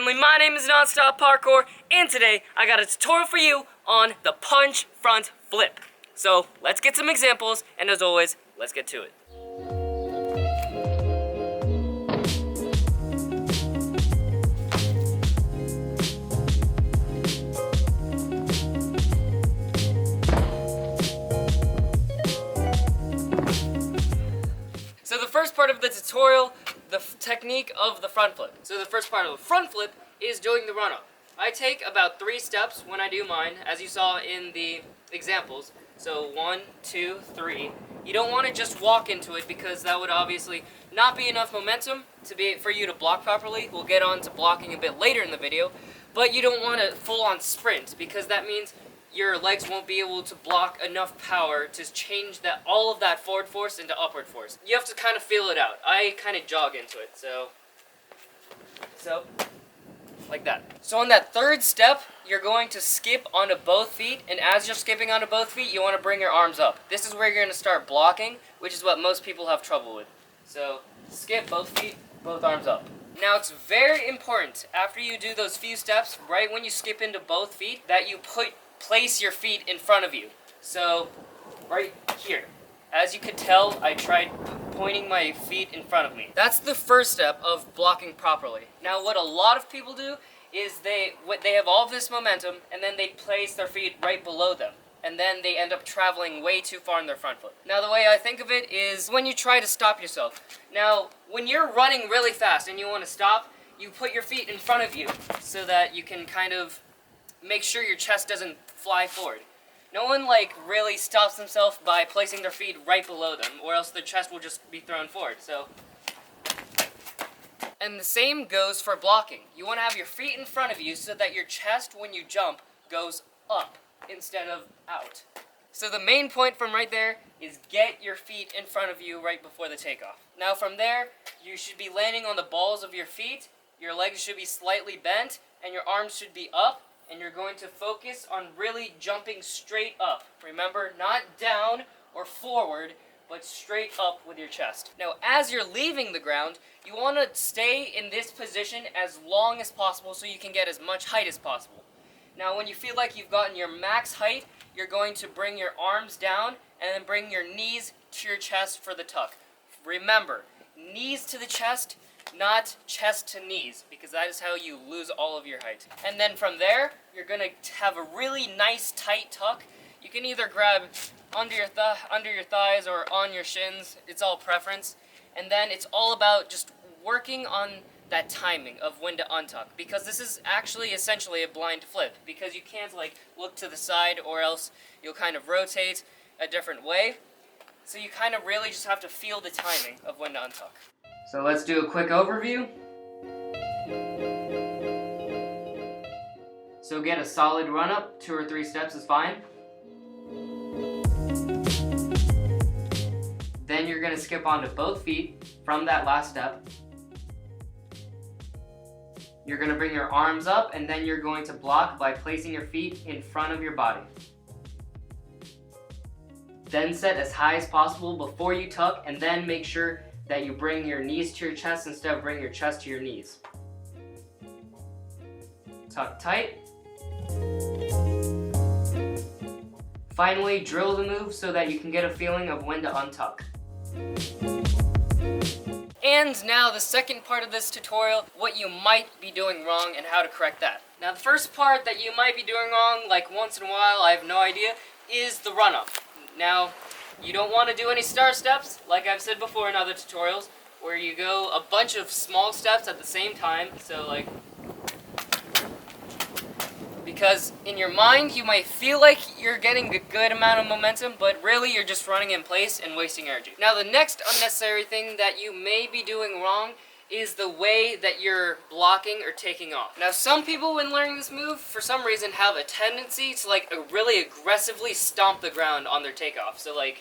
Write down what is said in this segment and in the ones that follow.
family, my name is Nonstop Parkour, and today I got a tutorial for you on the punch front flip. So let's get some examples, and as always, let's get to it. So the first part of the tutorial, the technique of the front flip. So the first part of the front flip is doing the run up. I take about 3 steps when I do mine, as you saw in the examples. So 1, 2, 3. You don't want to just walk into it because that would obviously not be enough momentum for you to block properly. We'll get on to blocking a bit later in the video, but you don't want to full on sprint because that means your legs won't be able to block enough power to change all of that forward force into upward force. You have to kind of feel it out. I kind of jog into it, so like that. So on that third step, you're going to skip onto both feet, and as you're skipping onto both feet, you want to bring your arms up. This is where you're going to start blocking, which is what most people have trouble with. So skip both feet, both arms up. Now it's very important, after you do those few steps, right when you skip into both feet, that you place your feet in front of you. So right here. As you could tell, I tried pointing my feet in front of me. That's the first step of blocking properly. Now what a lot of people do is they have all of this momentum and then they place their feet right below them. And then they end up traveling way too far in their front foot. Now the way I think of it is when you try to stop yourself. Now when you're running really fast and you want to stop, you put your feet in front of you so that you can kind of make sure your chest doesn't fly forward. No one really stops themselves by placing their feet right below them, or else their chest will just be thrown forward. And the same goes for blocking. You want to have your feet in front of you so that your chest, when you jump, goes up instead of out. So the main point from right there is get your feet in front of you right before the takeoff. Now from there, you should be landing on the balls of your feet, your legs should be slightly bent, and your arms should be up. And you're going to focus on really jumping straight up. Remember, not down or forward, but straight up with your chest. Now, as you're leaving the ground, you want to stay in this position as long as possible so you can get as much height as possible. Now, when you feel like you've gotten your max height, you're going to bring your arms down and then bring your knees to your chest for the tuck. Remember, knees to the chest, not chest to knees, because that is how you lose all of your height. And then from there, you're going to have a really nice tight tuck. You can either grab under your thighs or on your shins. It's all preference. And then it's all about just working on that timing of when to untuck, because this is actually essentially a blind flip, because you can't look to the side or else you'll kind of rotate a different way. So you kind of really just have to feel the timing of when to untuck. So let's do a quick overview. So get a solid run up, 2 or 3 steps is fine. Then you're going to skip onto both feet from that last step. You're going to bring your arms up and then you're going to block by placing your feet in front of your body. Then set as high as possible before you tuck, and then make sure that you bring your knees to your chest instead of bringing your chest to your knees. Tuck tight. Finally, drill the move so that you can get a feeling of when to untuck. And now the second part of this tutorial, what you might be doing wrong and how to correct that. Now the first part that you might be doing wrong, once in a while, I have no idea, is the run up. Now, you don't want to do any star steps, like I've said before in other tutorials, where you go a bunch of small steps at the same time, because in your mind you might feel like you're getting a good amount of momentum, but really you're just running in place and wasting energy. Now the next unnecessary thing that you may be doing wrong is the way that you're blocking or taking off. Now some people when learning this move, for some reason, have a tendency to really aggressively stomp the ground on their takeoff. So they'll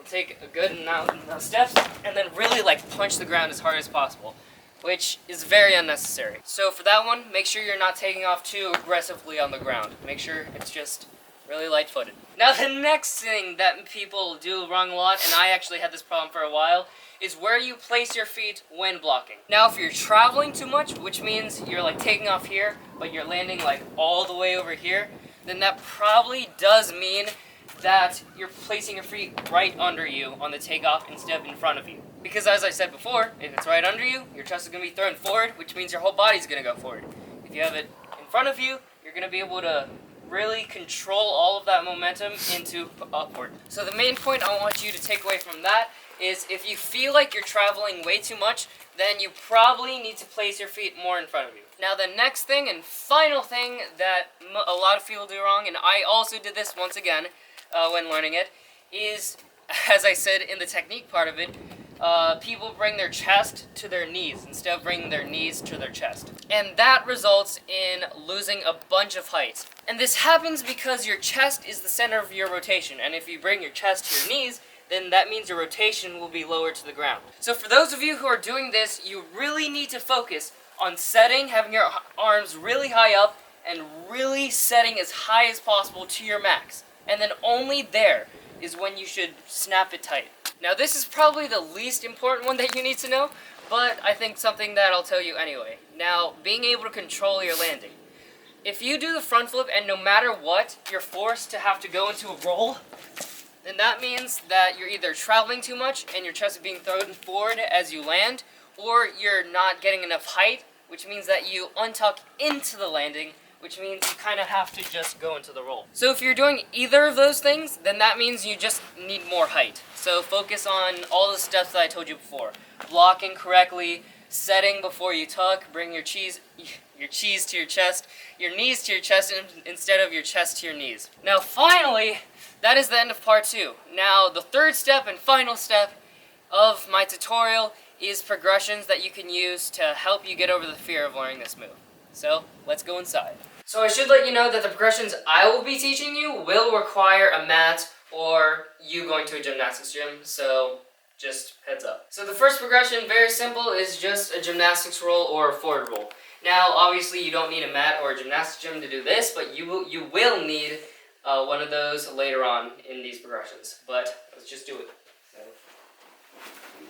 take a good amount of steps and then really punch the ground as hard as possible, which is very unnecessary. So for that one, make sure you're not taking off too aggressively on the ground. Make sure it's just really light-footed. Now the next thing that people do wrong a lot, and I actually had this problem for a while, is where you place your feet when blocking. Now if you're traveling too much, which means you're like taking off here, but you're landing like all the way over here, then that probably does mean that you're placing your feet right under you on the takeoff instead of in front of you. Because as I said before, if it's right under you, your chest is going to be thrown forward, which means your whole body's going to go forward. If you have it in front of you, you're going to be able to really control all of that momentum into upward. So the main point I want you to take away from that is if you feel like you're traveling way too much, then you probably need to place your feet more in front of you. Now the next thing and final thing that a lot of people do wrong, and I also did this once again when learning it, is, as I said in the technique part of it, people bring their chest to their knees instead of bringing their knees to their chest. And that results in losing a bunch of height. And this happens because your chest is the center of your rotation, and if you bring your chest to your knees, then that means your rotation will be lower to the ground. So for those of you who are doing this, you really need to focus on setting, having your arms really high up, and really setting as high as possible to your max. And then only there is when you should snap it tight. Now this is probably the least important one that you need to know, but I think something that I'll tell you anyway. Now, being able to control your landing. If you do the front flip and no matter what, you're forced to have to go into a roll, then that means that you're either traveling too much and your chest is being thrown forward as you land, or you're not getting enough height, which means that you untuck into the landing, which means you kind of have to just go into the roll. So if you're doing either of those things, then that means you just need more height. So focus on all the steps that I told you before. Blocking correctly, setting before you tuck, bring your cheese to your chest, your knees to your chest instead of your chest to your knees. Now finally, that is the end of part 2. Now the third step and final step of my tutorial is progressions that you can use to help you get over the fear of learning this move. So let's go inside. So I should let you know that the progressions I will be teaching you will require a mat or you going to a gymnastics gym, so just heads up. So the first progression, very simple, is just a gymnastics roll or a forward roll. Now obviously you don't need a mat or a gymnastics gym to do this, but you will need one of those later on in these progressions. But let's just do it. So,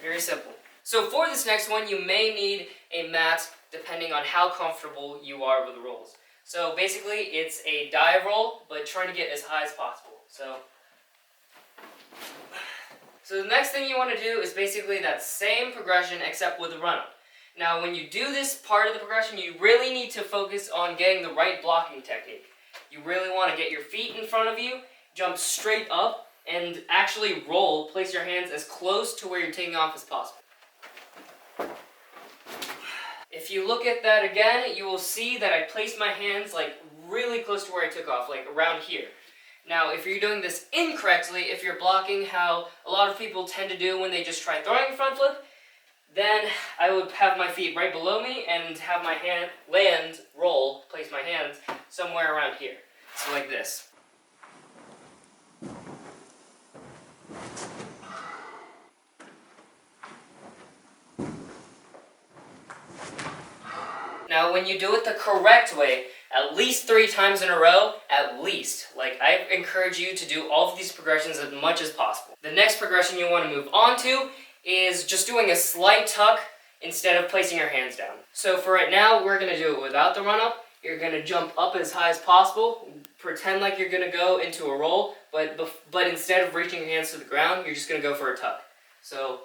very simple. So for this next one, you may need a mat depending on how comfortable you are with the rolls. So basically, it's a dive roll, but trying to get as high as possible. So the next thing you want to do is basically that same progression except with a run-up. Now when you do this part of the progression, you really need to focus on getting the right blocking technique. You really want to get your feet in front of you, jump straight up, and actually roll, place your hands as close to where you're taking off as possible. If you look at that again, you will see that I placed my hands like really close to where I took off, like around here. Now, if you're doing this incorrectly, if you're blocking how a lot of people tend to do when they just try throwing a front flip, then I would have my feet right below me and have my hand place my hands somewhere around here. So like this. Now when you do it the correct way, at least 3 times in a row, at least. Like, I encourage you to do all of these progressions as much as possible. The next progression you want to move on to is just doing a slight tuck instead of placing your hands down. So for right now, we're going to do it without the run-up. You're going to jump up as high as possible, pretend like you're going to go into a roll, but instead of reaching your hands to the ground, you're just going to go for a tuck. So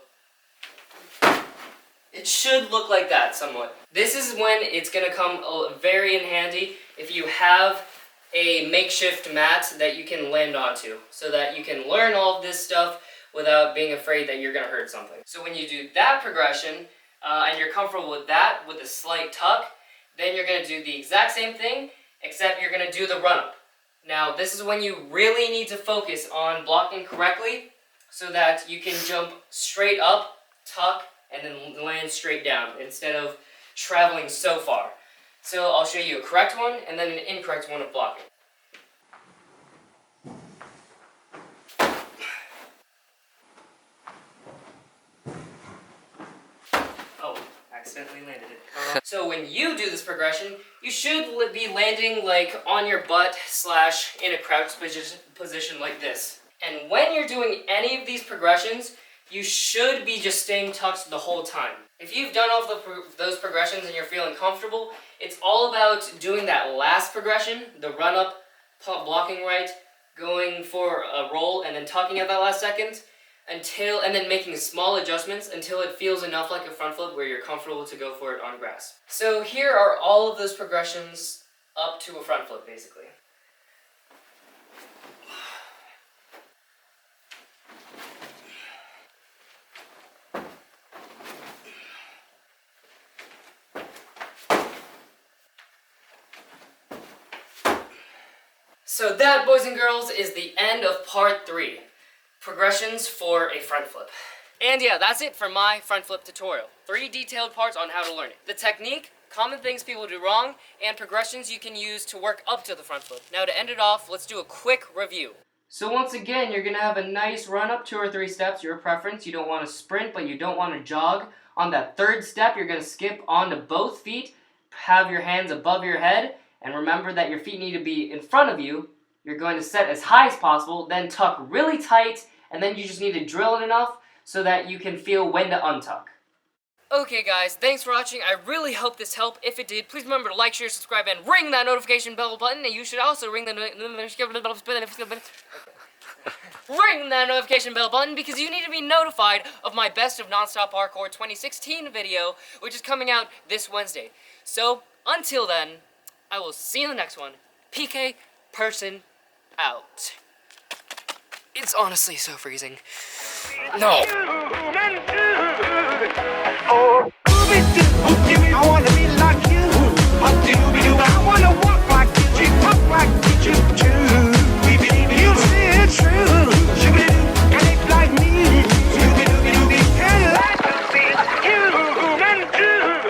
it should look like that somewhat. This is when it's going to come very in handy if you have a makeshift mat that you can land onto, so that you can learn all of this stuff without being afraid that you're going to hurt something. So when you do that progression, and you're comfortable with that, with a slight tuck, then you're going to do the exact same thing, except you're going to do the run-up. Now this is when you really need to focus on blocking correctly, so that you can jump straight up, tuck, and then land straight down instead of traveling so far. So I'll show you a correct one and then an incorrect one of blocking. Oh, accident. accidentally landed it. So when you do this progression, you should be landing like on your butt / in a crouched position like this. And when you're doing any of these progressions, you should be just staying tucked the whole time. If you've done all of those progressions and you're feeling comfortable, it's all about doing that last progression, the run up, blocking right, going for a roll, and then tucking at that last second, and then making small adjustments until it feels enough like a front flip where you're comfortable to go for it on grass. So here are all of those progressions up to a front flip, basically. So that, boys and girls, is the end of part 3. Progressions for a front flip. And yeah, that's it for my front flip tutorial. 3 detailed parts on how to learn it. The technique, common things people do wrong, and progressions you can use to work up to the front flip. Now to end it off, let's do a quick review. So once again, you're gonna have a nice run up 2 or 3 steps, your preference. You don't want to sprint, but you don't want to jog. On that 3rd step, you're gonna skip onto both feet, have your hands above your head, and remember that your feet need to be in front of you. You're going to set as high as possible, then tuck really tight, and then you just need to drill it enough so that you can feel when to untuck. Okay guys, thanks for watching. I really hope this helped. If it did, please remember to like, share, subscribe, and ring that notification bell button. And you should also ring that notification bell button because you need to be notified of my Best of Nonstop Parkour 2016 video, which is coming out this Wednesday. So, until then, I will see you in the next one. PK Person out. It's honestly so freezing. No. Oh, I wanna be like you. I wanna walk like you, talk like you too. You say it's true. Can it like me? Can life be human too?